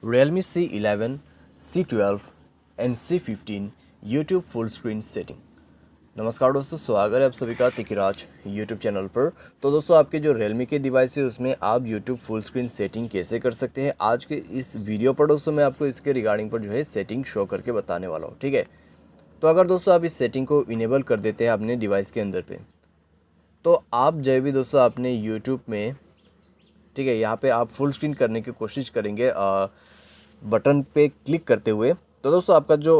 Realme C11, C12 and C15 YouTube full screen setting. नमस्कार दोस्तों, स्वागत है आप सभी का तिकिराज YouTube चैनल पर। तो दोस्तों, आपके जो Realme के डिवाइस है उसमें आप YouTube फुल स्क्रीन सेटिंग कैसे कर सकते हैं, आज के इस वीडियो पर दोस्तों मैं आपको इसके रिगार्डिंग पर जो है सेटिंग शो करके बताने वाला हूँ। ठीक है, तो अगर दोस्तों आप इस सेटिंग को इनेबल कर देते हैं अपने डिवाइस के अंदर पे, तो आप जब भी दोस्तों अपने YouTube में, ठीक है, यहाँ पे आप फुल स्क्रीन करने की कोशिश करेंगे बटन पे क्लिक करते हुए, तो दोस्तों आपका जो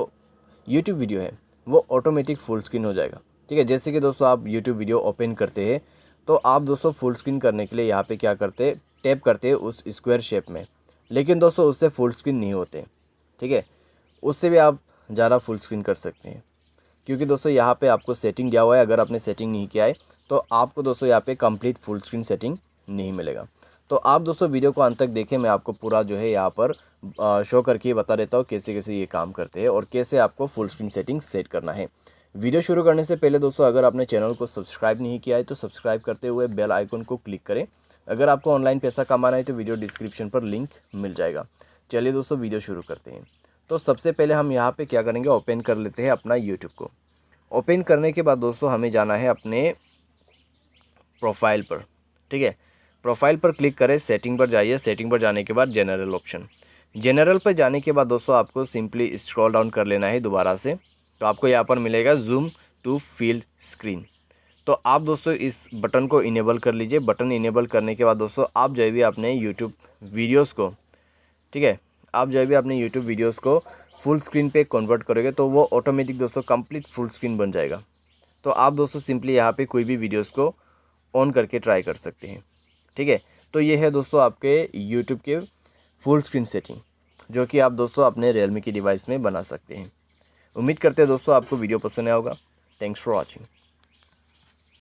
YouTube वीडियो है वो ऑटोमेटिक फुल स्क्रीन हो जाएगा। ठीक है, जैसे कि दोस्तों आप YouTube वीडियो ओपन करते हैं तो आप दोस्तों फुल स्क्रीन करने के लिए यहाँ पे क्या करते हैं, टैप करते हैं उस स्क्वायर शेप में, लेकिन दोस्तों उससे फुल स्क्रीन नहीं होते। ठीक है, उससे भी आप ज़्यादा फुल स्क्रीन कर सकते हैं, क्योंकि दोस्तों यहाँ पे आपको सेटिंग दिया हुआ है। अगर आपने सेटिंग नहीं किया है तो आपको दोस्तों यहाँ पे कंप्लीट फुल स्क्रीन सेटिंग नहीं मिलेगा। तो आप दोस्तों वीडियो को अंत तक देखें, मैं आपको पूरा जो है यहाँ पर शो करके बता देता हूँ कैसे कैसे ये काम करते हैं और कैसे आपको फुल स्क्रीन सेटिंग सेट करना है। वीडियो शुरू करने से पहले दोस्तों, अगर आपने चैनल को सब्सक्राइब नहीं किया है तो सब्सक्राइब करते हुए बेल आइकन को क्लिक करें। अगर आपको ऑनलाइन पैसा कमाना है तो वीडियो डिस्क्रिप्शन पर लिंक मिल जाएगा। चलिए दोस्तों, वीडियो शुरू करते हैं। तो सबसे पहले हम यहाँ पे क्या करेंगे, ओपन कर लेते हैं अपना यूट्यूब को। ओपन करने के बाद दोस्तों हमें जाना है अपने प्रोफाइल पर। ठीक है, प्रोफाइल पर क्लिक करें, सेटिंग पर जाइए। सेटिंग पर जाने के बाद जनरल ऑप्शन, जनरल पर जाने के बाद दोस्तों आपको सिंपली स्क्रॉल डाउन कर लेना है दोबारा से। तो आपको यहाँ पर मिलेगा जूम टू फिल स्क्रीन। तो आप दोस्तों इस बटन को इनेबल कर लीजिए। बटन इनेबल करने के बाद दोस्तों आप जो भी अपने यूट्यूब वीडियोज़ को, ठीक है, आप जो भी अपने यूट्यूब वीडियोज़ को फुल स्क्रीन पे कन्वर्ट करोगे तो वो ऑटोमेटिक दोस्तों कंप्लीट फुल स्क्रीन बन जाएगा। तो आप दोस्तों सिंपली यहाँ पे कोई भी वीडियोज़ को ऑन करके ट्राई कर सकते हैं। ठीक है, तो ये है दोस्तों आपके यूट्यूब के फुल स्क्रीन सेटिंग, जो कि आप दोस्तों अपने Realme की डिवाइस में बना सकते हैं। उम्मीद करते हैं दोस्तों आपको वीडियो पसंद आया होगा। Thanks for watching.